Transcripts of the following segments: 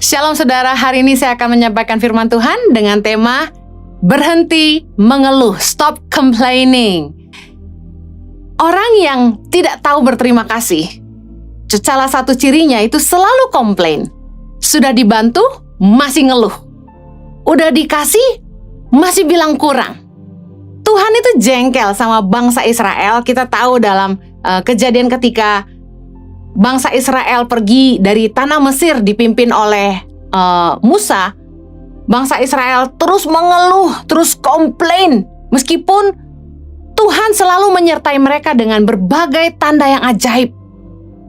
Shalom saudara, hari ini saya akan menyampaikan firman Tuhan dengan tema berhenti mengeluh, stop complaining. Orang yang tidak tahu berterima kasih, salah satu cirinya itu selalu komplain. Sudah dibantu, masih ngeluh. Udah dikasih, masih bilang kurang. Tuhan itu jengkel sama bangsa Israel. Kita tahu dalam kejadian ketika bangsa Israel pergi dari tanah Mesir dipimpin oleh Musa. Bangsa Israel terus mengeluh, terus komplain. Meskipun Tuhan selalu menyertai mereka dengan berbagai tanda yang ajaib.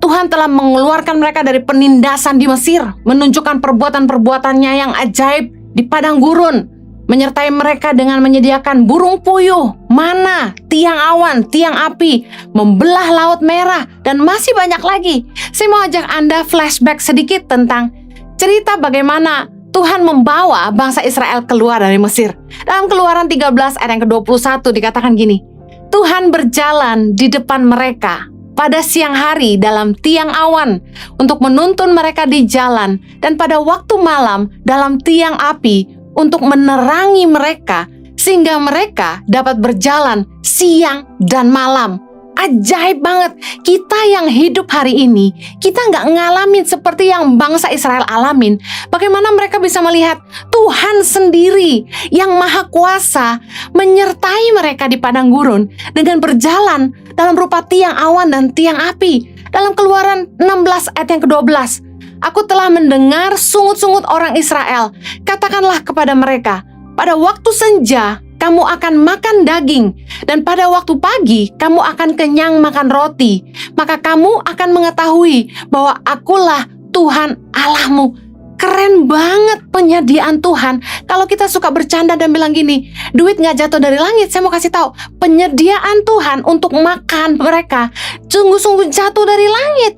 Tuhan telah mengeluarkan mereka dari penindasan di Mesir, menunjukkan perbuatan-perbuatannya yang ajaib di padang gurun. Menyertai mereka dengan menyediakan burung puyuh, mana, tiang awan, tiang api, membelah laut merah, dan masih banyak lagi. Saya mau ajak Anda flashback sedikit tentang cerita bagaimana Tuhan membawa bangsa Israel keluar dari Mesir. Dalam Keluaran 13 ayat yang ke-21 dikatakan gini, Tuhan berjalan di depan mereka pada siang hari dalam tiang awan untuk menuntun mereka di jalan, dan pada waktu malam dalam tiang api untuk menerangi mereka, sehingga mereka dapat berjalan siang dan malam. Ajaib banget. Kita yang hidup hari ini, kita nggak ngalamin seperti yang bangsa Israel alamin. Bagaimana mereka bisa melihat Tuhan sendiri yang maha kuasa menyertai mereka di padang gurun dengan berjalan dalam rupa tiang awan dan tiang api. Dalam Keluaran 16 ayat yang ke-12, Aku telah mendengar sungut-sungut orang Israel. Katakanlah kepada mereka, pada waktu senja kamu akan makan daging, dan pada waktu pagi kamu akan kenyang makan roti. Maka kamu akan mengetahui bahwa akulah Tuhan Allahmu. Keren banget penyediaan Tuhan. Kalau kita suka bercanda dan bilang gini, duit gak jatuh dari langit, saya mau kasih tahu, penyediaan Tuhan untuk makan mereka sungguh-sungguh jatuh dari langit.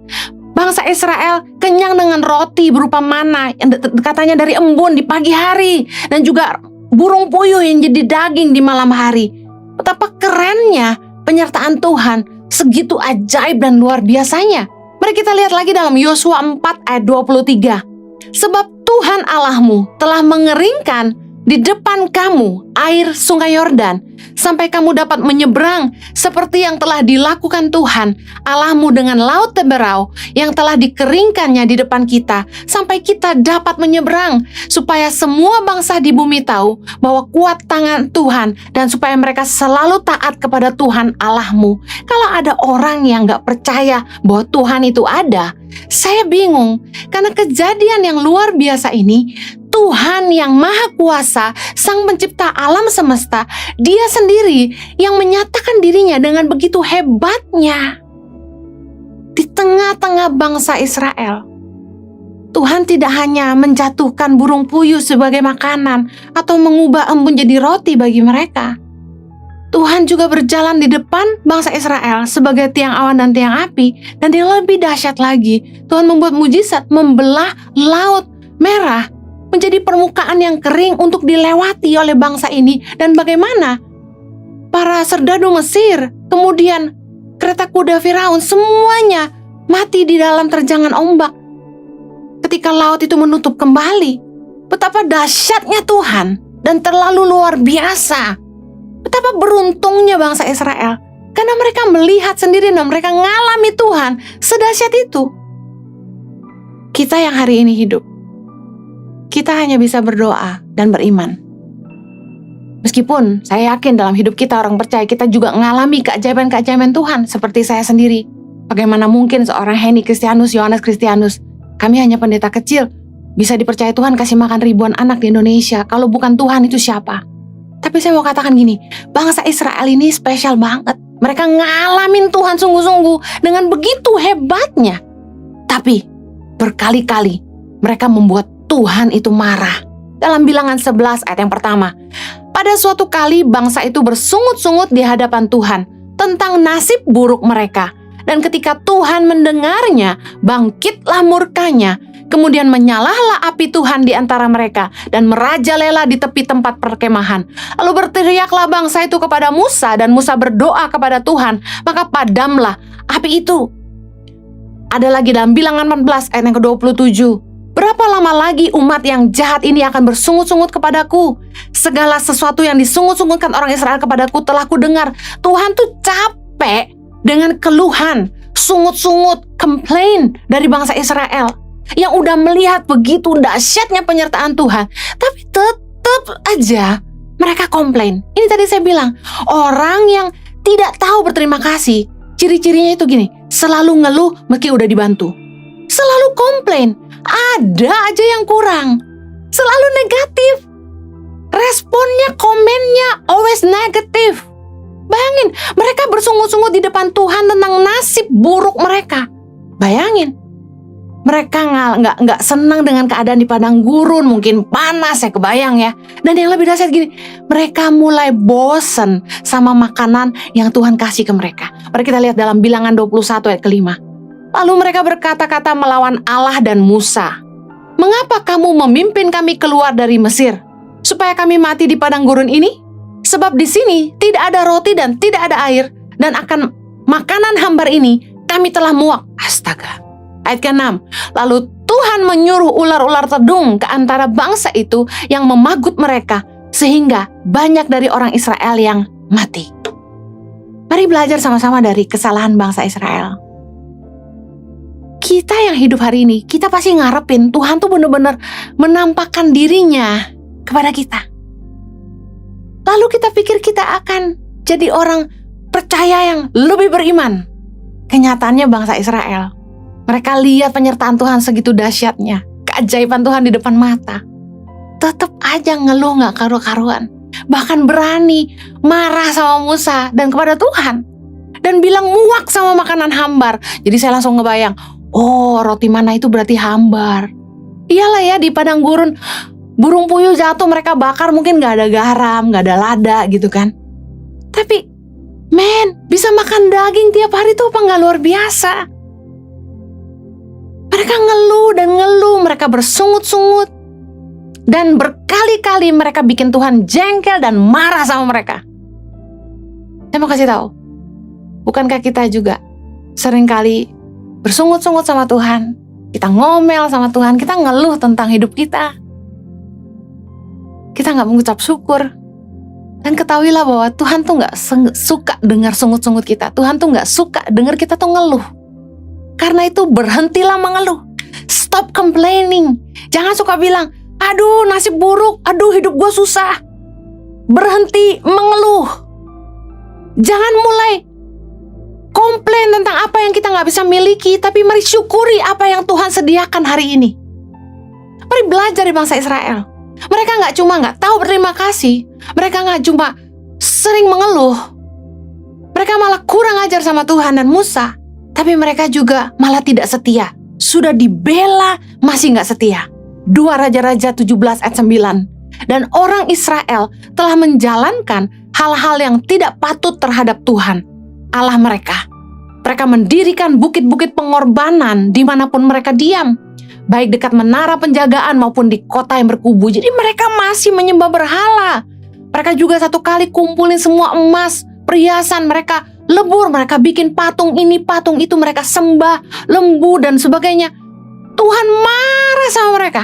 Bangsa Israel kenyang dengan roti berupa mana yang katanya dari embun di pagi hari, dan juga burung puyuh yang jadi daging di malam hari. Betapa kerennya penyertaan Tuhan, segitu ajaib dan luar biasanya. Mari kita lihat lagi dalam Yosua 4 ayat 23. Sebab Tuhan Allahmu telah mengeringkan di depan kamu air sungai Yordan, sampai kamu dapat menyeberang seperti yang telah dilakukan Tuhan Allahmu dengan laut Teberau yang telah dikeringkannya di depan kita, sampai kita dapat menyeberang, supaya semua bangsa di bumi tahu bahwa kuat tangan Tuhan, dan supaya mereka selalu taat kepada Tuhan Allahmu. Kalau ada orang yang gak percaya bahwa Tuhan itu ada, saya bingung, karena kejadian yang luar biasa ini, Tuhan yang maha kuasa, sang pencipta alam semesta, dia sendiri yang menyatakan dirinya dengan begitu hebatnya. Di tengah-tengah bangsa Israel, Tuhan tidak hanya menjatuhkan burung puyuh sebagai makanan atau mengubah embun jadi roti bagi mereka. Tuhan juga berjalan di depan bangsa Israel sebagai tiang awan dan tiang api. Dan yang lebih dahsyat lagi, Tuhan membuat mujizat membelah laut merah menjadi permukaan yang kering untuk dilewati oleh bangsa ini. Dan bagaimana para serdadu Mesir, kemudian kereta kuda Firaun, semuanya mati di dalam terjangan ombak ketika laut itu menutup kembali. Betapa dahsyatnya Tuhan dan terlalu luar biasa. Betapa beruntungnya bangsa Israel, karena mereka melihat sendiri dan mereka ngalami Tuhan sedahsyat itu. Kita yang hari ini hidup, kita hanya bisa berdoa dan beriman. Meskipun saya yakin dalam hidup kita orang percaya, kita juga mengalami keajaiban-keajaiban Tuhan. Seperti saya sendiri, bagaimana mungkin seorang Henny Kristianus, Yohanes Kristianus, kami hanya pendeta kecil, bisa dipercaya Tuhan kasih makan ribuan anak di Indonesia. Kalau bukan Tuhan itu siapa? Tapi saya mau katakan gini, bangsa Israel ini spesial banget. Mereka ngalamin Tuhan sungguh-sungguh dengan begitu hebatnya. Tapi berkali-kali mereka membuat Tuhan itu marah. Dalam Bilangan 11 ayat yang pertama, pada suatu kali bangsa itu bersungut-sungut di hadapan Tuhan tentang nasib buruk mereka. Dan ketika Tuhan mendengarnya, bangkitlah murkanya. Kemudian menyalahlah api Tuhan di antara mereka dan merajalela di tepi tempat perkemahan. Lalu berteriaklah bangsa itu kepada Musa, dan Musa berdoa kepada Tuhan, maka padamlah api itu. Ada lagi dalam Bilangan 14 ayat yang ke-27. Berapa lama lagi umat yang jahat ini akan bersungut-sungut kepadaku? Segala sesuatu yang disungut-sungutkan orang Israel kepadaku telah kudengar. Tuhan tuh capek dengan keluhan, sungut-sungut, komplain dari bangsa Israel yang udah melihat begitu dahsyatnya penyertaan Tuhan, tapi tetap aja mereka komplain. Ini tadi saya bilang, orang yang tidak tahu berterima kasih, ciri-cirinya itu gini, selalu ngeluh meski udah dibantu, selalu komplain, ada aja yang kurang, selalu negatif, responnya, komennya always negatif. Bayangin, mereka bersungut-sungut di depan Tuhan tentang nasib buruk mereka. Bayangin, mereka nggak senang dengan keadaan di padang gurun, mungkin panas, saya kebayang ya. Dan yang lebih dahsyat gini, mereka mulai bosen sama makanan yang Tuhan kasih ke mereka. Mari kita lihat dalam Bilangan 21 ayat ke-5. Lalu mereka berkata-kata melawan Allah dan Musa. Mengapa kamu memimpin kami keluar dari Mesir, supaya kami mati di padang gurun ini? Sebab di sini tidak ada roti dan tidak ada air, dan akan makanan hambar ini kami telah muak. Astaga. Ayat ke-6. Lalu Tuhan menyuruh ular-ular tedung ke antara bangsa itu yang memagut mereka, sehingga banyak dari orang Israel yang mati. Mari belajar sama-sama dari kesalahan bangsa Israel. Kita yang hidup hari ini, kita pasti ngarepin Tuhan tuh benar-benar menampakkan dirinya kepada kita. Lalu kita pikir kita akan jadi orang percaya yang lebih beriman. Kenyataannya bangsa Israel, mereka lihat penyertaan Tuhan segitu dahsyatnya, keajaiban Tuhan di depan mata, tetap aja ngeluh gak karu-karuan. Bahkan berani marah sama Musa dan kepada Tuhan, dan bilang muak sama makanan hambar. Jadi saya langsung ngebayang, oh roti mana itu berarti hambar. Iyalah ya, di padang gurun burung puyuh jatuh mereka bakar, mungkin gak ada garam, gak ada lada gitu kan. Tapi bisa makan daging tiap hari tuh apa gak luar biasa? Mereka ngeluh dan ngeluh, mereka bersungut-sungut, dan berkali-kali mereka bikin Tuhan jengkel dan marah sama mereka. Saya mau kasih tahu, bukankah kita juga seringkali bersungut-sungut sama Tuhan? Kita ngomel sama Tuhan, kita ngeluh tentang hidup kita. Kita gak mengucap syukur. Dan ketahuilah bahwa Tuhan tuh gak suka dengar sungut-sungut kita. Tuhan tuh gak suka dengar kita tuh ngeluh. Karena itu berhentilah mengeluh. Stop complaining. Jangan suka bilang, aduh nasib buruk, aduh hidup gue susah. Berhenti mengeluh. Jangan mulai komplain tentang apa yang kita gak bisa miliki, tapi mari syukuri apa yang Tuhan sediakan hari ini. Mari belajar dari bangsa Israel. Mereka gak cuma gak tahu berterima kasih, mereka gak cuma sering mengeluh, mereka malah kurang ajar sama Tuhan dan Musa. Tapi mereka juga malah tidak setia. Sudah dibela masih gak setia. 2 Raja-Raja 17 ayat 9. Dan orang Israel telah menjalankan hal-hal yang tidak patut terhadap Tuhan, Allah mereka. Mereka mendirikan bukit-bukit pengorbanan dimanapun mereka diam, baik dekat menara penjagaan maupun di kota yang berkubu. Jadi mereka masih menyembah berhala. Mereka juga satu kali kumpulin semua emas, perhiasan, mereka lebur, mereka bikin patung ini, patung itu, mereka sembah lembu dan sebagainya. Tuhan marah sama mereka.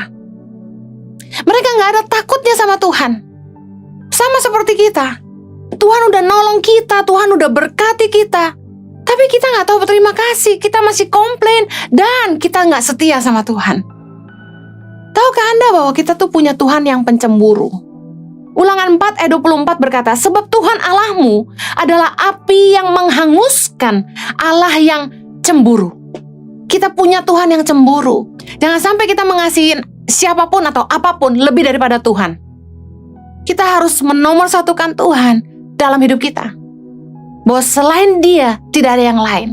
Mereka gak ada takutnya sama Tuhan. Sama seperti kita. Tuhan udah nolong kita, Tuhan udah berkati kita, tapi kita gak tahu berterima kasih. Kita masih komplain dan kita gak setia sama Tuhan. Tahukah Anda bahwa kita tuh punya Tuhan yang pencemburu? Ulangan 4 ayat 24 berkata, sebab Tuhan Allahmu adalah api yang menghanguskan, Allah yang cemburu. Kita punya Tuhan yang cemburu. Jangan sampai kita mengasihi siapapun atau apapun lebih daripada Tuhan. Kita harus menomorsatukan Tuhan dalam hidup kita, bahwa selain Dia tidak ada yang lain.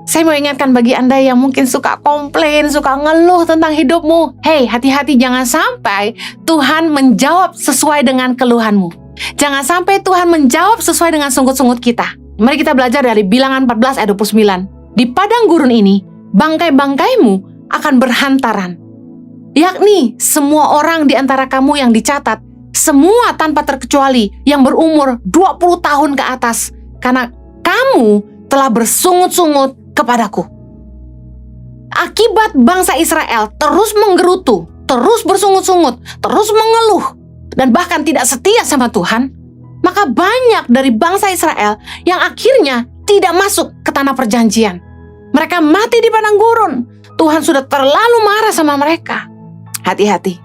Saya mau ingatkan bagi Anda yang mungkin suka komplain, suka ngeluh tentang hidupmu. Hey, hati-hati, jangan sampai Tuhan menjawab sesuai dengan keluhanmu. Jangan sampai Tuhan menjawab sesuai dengan sungut-sungut kita. Mari kita belajar dari Bilangan 14 ayat 29. Di padang gurun ini, bangkai-bangkaimu akan berhantaran, yakni semua orang di antara kamu yang dicatat, semua tanpa terkecuali yang berumur 20 tahun ke atas, karena kamu telah bersungut-sungut kepadaku. Akibat bangsa Israel terus menggerutu, terus bersungut-sungut, terus mengeluh, dan bahkan tidak setia sama Tuhan, maka banyak dari bangsa Israel yang akhirnya tidak masuk ke tanah perjanjian. Mereka mati di padang gurun. Tuhan sudah terlalu marah sama mereka. Hati-hati.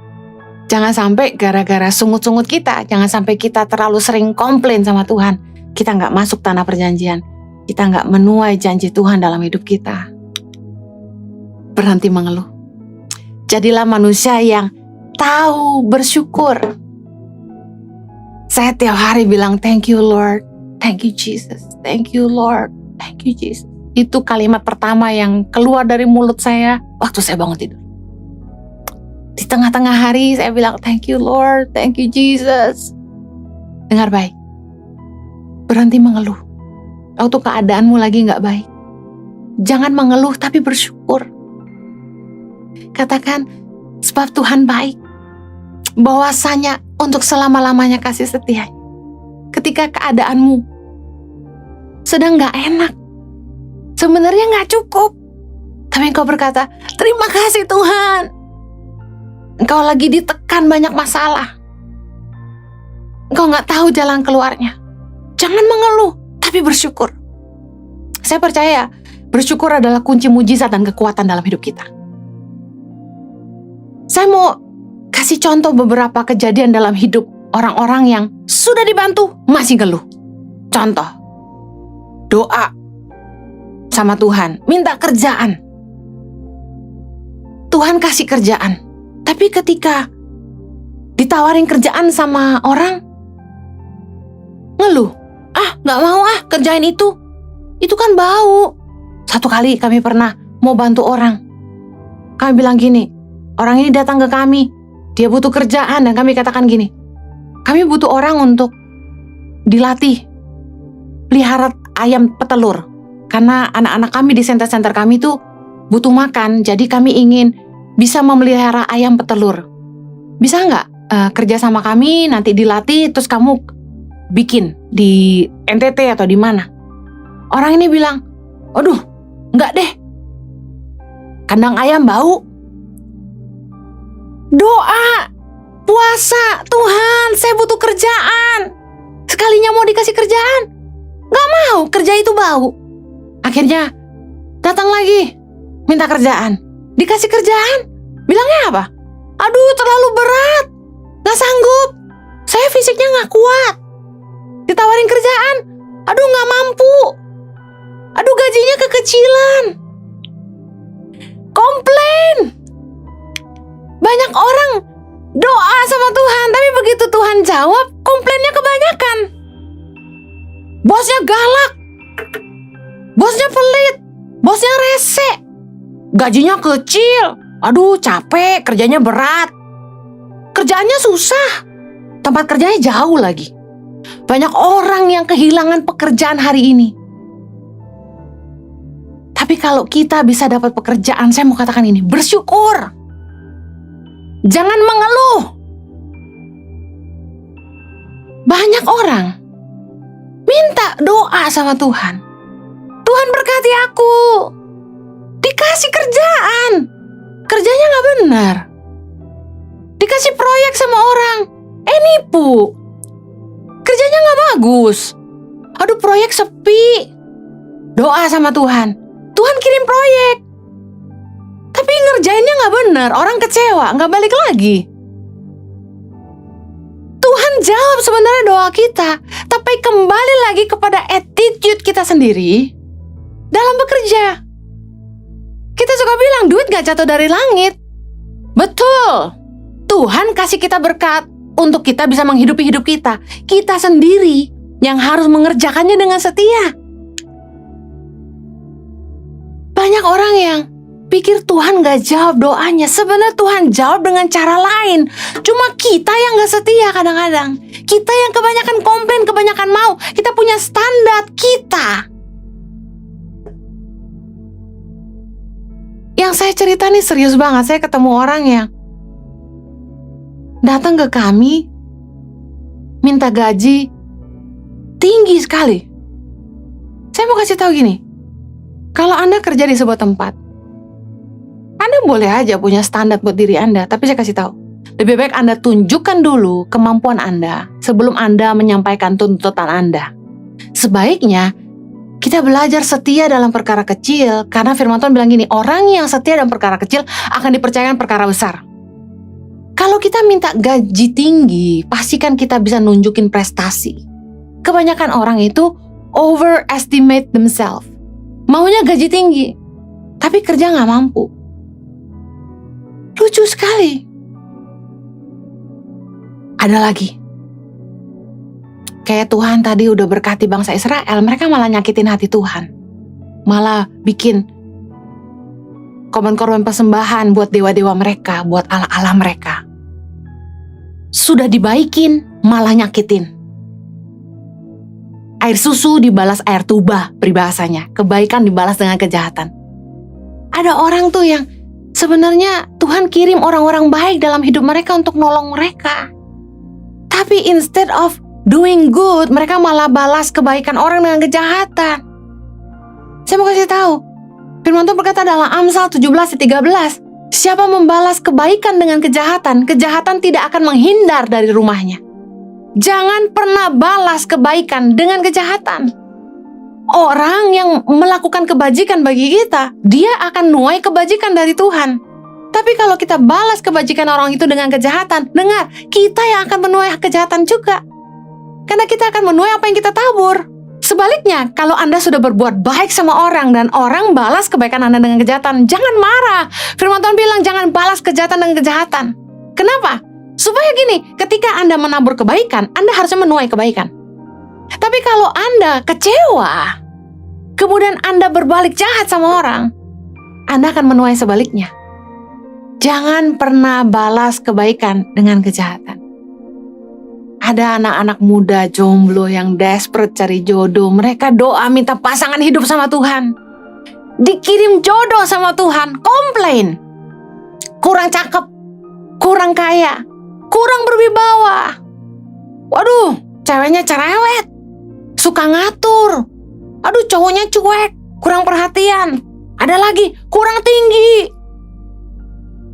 Jangan sampai gara-gara sungut-sungut kita, jangan sampai kita terlalu sering komplain sama Tuhan, kita nggak masuk tanah perjanjian. Kita nggak menuai janji Tuhan dalam hidup kita. Berhenti mengeluh. Jadilah manusia yang tahu bersyukur. Saya tiap hari bilang, thank you Lord, thank you Jesus, thank you Lord, thank you Jesus. Itu kalimat pertama yang keluar dari mulut saya waktu saya bangun tidur. Di tengah-tengah hari saya bilang, thank you Lord, thank you Jesus. Dengar baik, berhenti mengeluh. Waktu keadaanmu lagi gak baik, jangan mengeluh tapi bersyukur. Katakan, sebab Tuhan baik, bahwasanya untuk selama-lamanya kasih setia. Ketika keadaanmu sedang gak enak, sebenarnya gak cukup, tapi engkau berkata, terima kasih Tuhan. Engkau lagi ditekan banyak masalah, engkau gak tahu jalan keluarnya. Jangan mengeluh, tapi bersyukur. Saya percaya bersyukur adalah kunci mujizat dan kekuatan dalam hidup kita. Saya mau kasih contoh beberapa kejadian dalam hidup orang-orang yang sudah dibantu masih ngeluh. Contoh, doa sama Tuhan, minta kerjaan. Tuhan kasih kerjaan, tapi ketika ditawarin kerjaan sama orang, ngeluh. Gak mau kerjain itu kan bau. Satu kali kami pernah mau bantu orang. Kami bilang gini, orang ini datang ke kami, dia butuh kerjaan, dan kami katakan gini, kami butuh orang untuk dilatih pelihara ayam petelur. Karena anak-anak kami di center-center kami tuh butuh makan, jadi kami ingin bisa memelihara ayam petelur. Bisa nggak kerja sama kami, nanti dilatih, terus kamu bikin di NTT atau di mana? Orang ini bilang, aduh, nggak deh, kandang ayam bau. Doa, puasa, Tuhan, saya butuh kerjaan. Sekalinya mau dikasih kerjaan, nggak mau, kerja itu bau. Akhirnya datang lagi, minta kerjaan, dikasih kerjaan, bilangnya apa? Aduh, terlalu berat, nggak sanggup, saya fisiknya nggak kuat. Ditawarin kerjaan, aduh nggak mampu, aduh gajinya kekecilan. Komplain. Banyak orang doa sama Tuhan, tapi begitu Tuhan jawab, komplainnya kebanyakan. Bosnya galak, bosnya pelit, bosnya rese, gajinya kecil, aduh capek, kerjanya berat, kerjaannya susah, tempat kerjanya jauh lagi. Banyak orang yang kehilangan pekerjaan hari ini. Tapi kalau kita bisa dapat pekerjaan, saya mau katakan ini, bersyukur. Jangan mengeluh. Banyak orang minta doa sama Tuhan. Tuhan berkati aku. Dikasih kerjaan, kerjanya gak benar. Dikasih proyek sama orang, nipu. Kerjanya gak bagus. Aduh, proyek sepi. Doa sama Tuhan, Tuhan kirim proyek, tapi ngerjainnya gak benar. Orang kecewa, gak balik lagi. Tuhan jawab sebenarnya doa kita, tapi kembali lagi kepada attitude kita sendiri dalam bekerja. Kita suka bilang duit gak jatuh dari langit. Betul, Tuhan kasih kita berkat untuk kita bisa menghidupi hidup kita. Kita sendiri yang harus mengerjakannya dengan setia. Banyak orang yang pikir Tuhan gak jawab doanya. Sebenarnya Tuhan jawab dengan cara lain. Cuma kita yang gak setia kadang-kadang. Kita yang kebanyakan komplain, kebanyakan mau. Kita punya standar kita. Yang saya cerita nih serius banget. Saya ketemu orang yang datang ke kami, minta gaji tinggi sekali. Saya mau kasih tahu gini, kalau Anda kerja di sebuah tempat, Anda boleh aja punya standar buat diri Anda, tapi saya kasih tahu, lebih baik Anda tunjukkan dulu kemampuan Anda sebelum Anda menyampaikan tuntutan Anda. Sebaiknya kita belajar setia dalam perkara kecil, karena firman Tuhan bilang gini, orang yang setia dalam perkara kecil akan dipercayakan perkara besar. Kalau kita minta gaji tinggi, pastikan kita bisa nunjukin prestasi. Kebanyakan orang itu overestimate themselves. Maunya gaji tinggi, tapi kerja nggak mampu. Lucu sekali. Ada lagi. Kayak Tuhan tadi udah berkati bangsa Israel, mereka malah nyakitin hati Tuhan. Malah bikin korban-korban persembahan buat dewa-dewa mereka, buat Allah-Allah mereka. Sudah dibaikin, malah nyakitin. Air susu dibalas air tuba, peribahasanya. Kebaikan dibalas dengan kejahatan. Ada orang tuh yang sebenarnya Tuhan kirim orang-orang baik dalam hidup mereka untuk nolong mereka. Tapi instead of doing good, mereka malah balas kebaikan orang dengan kejahatan. Saya mau kasih tahu, firman Tuhan berkata dalam Amsal 17:13, siapa membalas kebaikan dengan kejahatan, kejahatan tidak akan menghindar dari rumahnya. Jangan pernah balas kebaikan dengan kejahatan. Orang yang melakukan kebajikan bagi kita, dia akan nuai kebajikan dari Tuhan. Tapi kalau kita balas kebajikan orang itu dengan kejahatan, dengar, kita yang akan menuai kejahatan juga. Karena kita akan menuai apa yang kita tabur. Sebaliknya, kalau Anda sudah berbuat baik sama orang dan orang balas kebaikan Anda dengan kejahatan, jangan marah. Firman Tuhan bilang jangan balas kejahatan dengan kejahatan. Kenapa? Supaya gini, ketika Anda menabur kebaikan, Anda harusnya menuai kebaikan. Tapi kalau Anda kecewa, kemudian Anda berbalik jahat sama orang, Anda akan menuai sebaliknya. Jangan pernah balas kebaikan dengan kejahatan. Ada anak-anak muda jomblo yang desperate cari jodoh. Mereka doa minta pasangan hidup sama Tuhan. Dikirim jodoh sama Tuhan, komplain. Kurang cakep, kurang kaya, kurang berwibawa. Waduh, ceweknya cerewet, suka ngatur. Aduh, cowoknya cuek, kurang perhatian. Ada lagi, kurang tinggi,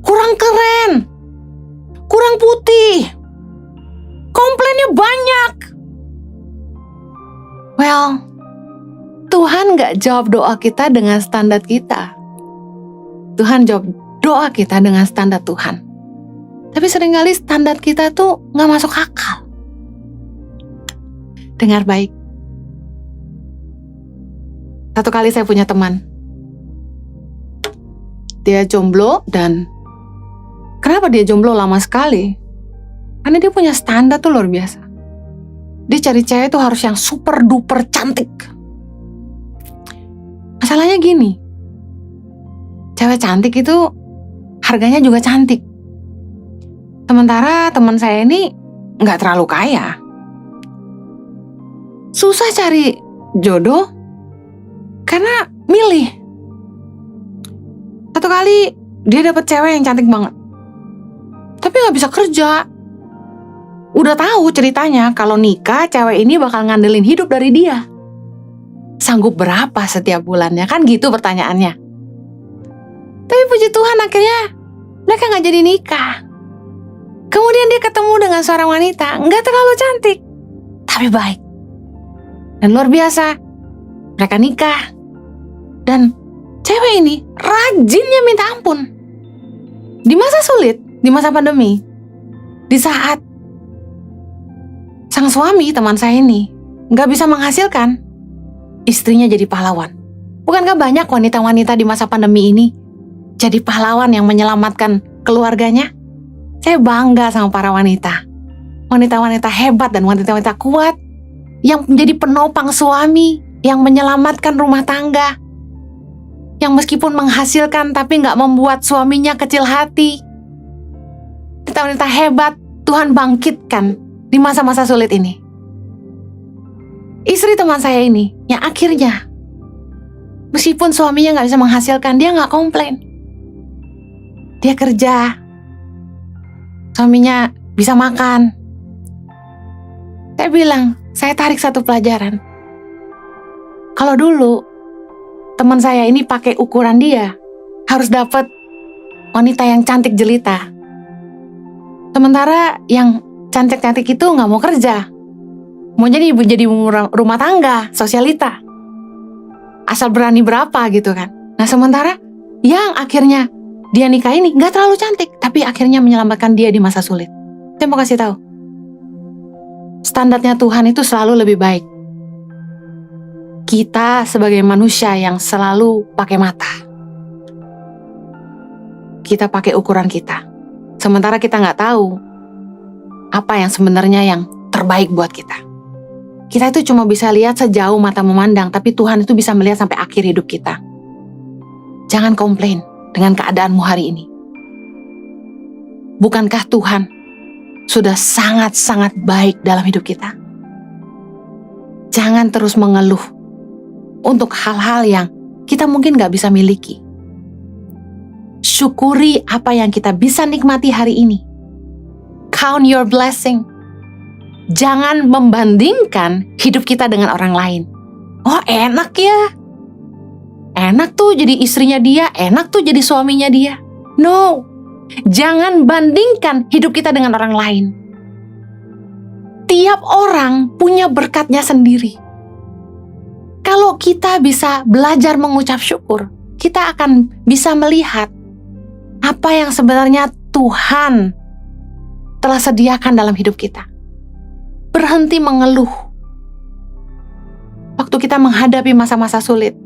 kurang keren, kurang putih. Komplainnya banyak. Well, Tuhan gak jawab doa kita dengan standar kita. Tuhan jawab doa kita dengan standar Tuhan. Tapi seringkali standar kita tuh gak masuk akal. Dengar baik. Satu kali saya punya teman. Dia jomblo dan kenapa dia jomblo lama sekali? Karena dia punya standar tuh luar biasa. Dia cari cewek tuh harus yang super duper cantik. Masalahnya gini, cewek cantik itu harganya juga cantik. Sementara teman saya ini nggak terlalu kaya. Susah cari jodoh karena milih. Satu kali dia dapet cewek yang cantik banget, tapi nggak bisa kerja. Udah tahu ceritanya kalau nikah cewek ini bakal ngandelin hidup dari dia. Sanggup berapa setiap bulannya? Kan gitu pertanyaannya. Tapi puji Tuhan akhirnya mereka gak jadi nikah. Kemudian dia ketemu dengan seorang wanita gak terlalu cantik, tapi baik. Dan luar biasa, mereka nikah. Dan cewek ini rajinnya minta ampun. Di masa sulit, di masa pandemi, di saat sang suami teman saya ini gak bisa menghasilkan, istrinya jadi pahlawan. Bukankah banyak wanita-wanita di masa pandemi ini jadi pahlawan yang menyelamatkan keluarganya? Saya bangga sama para wanita. Wanita-wanita hebat dan wanita-wanita kuat yang menjadi penopang suami, yang menyelamatkan rumah tangga, yang meskipun menghasilkan tapi gak membuat suaminya kecil hati. Wanita-wanita hebat Tuhan bangkitkan di masa-masa sulit ini. Istri teman saya ini yang akhirnya meskipun suaminya gak bisa menghasilkan, dia gak komplain. Dia kerja, suaminya bisa makan. Saya bilang, saya tarik satu pelajaran. Kalau dulu teman saya ini pakai ukuran dia harus dapat wanita yang cantik jelita. Sementara yang cantik-cantik itu nggak mau kerja, mau jadi ibu rumah tangga, sosialita. Asal berani berapa gitu kan. Nah sementara yang akhirnya dia nikah ini nggak terlalu cantik, tapi akhirnya menyelamatkan dia di masa sulit. Saya mau kasih tahu, standarnya Tuhan itu selalu lebih baik. Kita sebagai manusia yang selalu pakai mata, kita pakai ukuran kita. Sementara kita nggak tahu apa yang sebenarnya yang terbaik buat kita. Kita itu cuma bisa lihat sejauh mata memandang, tapi Tuhan itu bisa melihat sampai akhir hidup kita. Jangan komplain dengan keadaanmu hari ini. Bukankah Tuhan sudah sangat-sangat baik dalam hidup kita? Jangan terus mengeluh untuk hal-hal yang kita mungkin gak bisa miliki. Syukuri apa yang kita bisa nikmati hari ini. Count your blessing. Jangan membandingkan hidup kita dengan orang lain. Oh enak ya, enak tuh jadi istrinya dia, enak tuh jadi suaminya dia. No, jangan bandingkan hidup kita dengan orang lain. Tiap orang punya berkatnya sendiri. Kalau kita bisa belajar mengucap syukur, kita akan bisa melihat apa yang sebenarnya Tuhan telah sediakan dalam hidup kita. Berhenti mengeluh. Waktu kita menghadapi masa-masa sulit,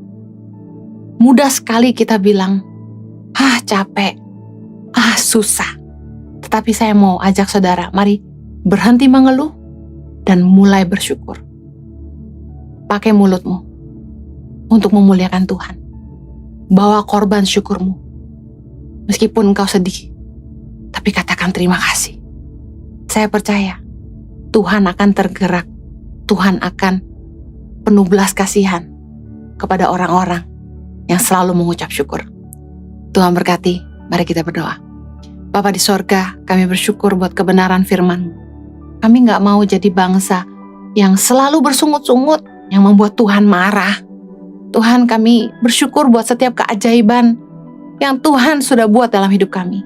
mudah sekali kita bilang, capek, susah. Tetapi saya mau ajak saudara, mari berhenti mengeluh dan mulai bersyukur. Pakai mulutmu untuk memuliakan Tuhan. Bawa korban syukurmu. Meskipun engkau sedih, tapi katakan terima kasih. Saya percaya Tuhan akan tergerak. Tuhan akan penuh belas kasihan kepada orang-orang yang selalu mengucap syukur. Tuhan berkati, mari kita berdoa. Bapa di sorga, kami bersyukur buat kebenaran firman-Mu. Kami gak mau jadi bangsa yang selalu bersungut-sungut, yang membuat Tuhan marah. Tuhan, kami bersyukur buat setiap keajaiban yang Tuhan sudah buat dalam hidup kami.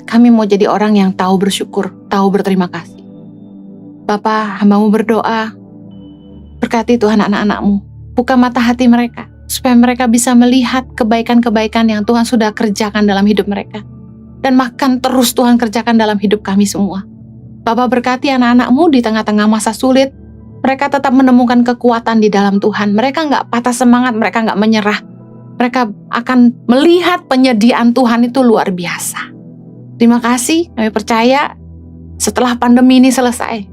Kami mau jadi orang yang tahu bersyukur, tahu berterima kasih. Bapa, hamba-Mu berdoa, berkati Tuhan anak-anak-Mu, buka mata hati mereka, supaya mereka bisa melihat kebaikan-kebaikan yang Tuhan sudah kerjakan dalam hidup mereka. Dan makan terus Tuhan kerjakan dalam hidup kami semua. Bapa, berkati anak-anak-Mu di tengah-tengah masa sulit, mereka tetap menemukan kekuatan di dalam Tuhan. Mereka gak patah semangat, mereka gak menyerah. Mereka akan melihat penyediaan Tuhan itu luar biasa. Terima kasih, kami percaya setelah pandemi ini selesai,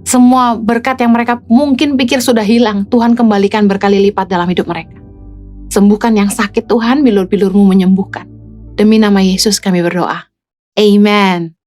semua berkat yang mereka mungkin pikir sudah hilang, Tuhan kembalikan berkali lipat dalam hidup mereka. Sembuhkan yang sakit Tuhan, bilur-bilur-Mu menyembuhkan. Demi nama Yesus kami berdoa. Amen.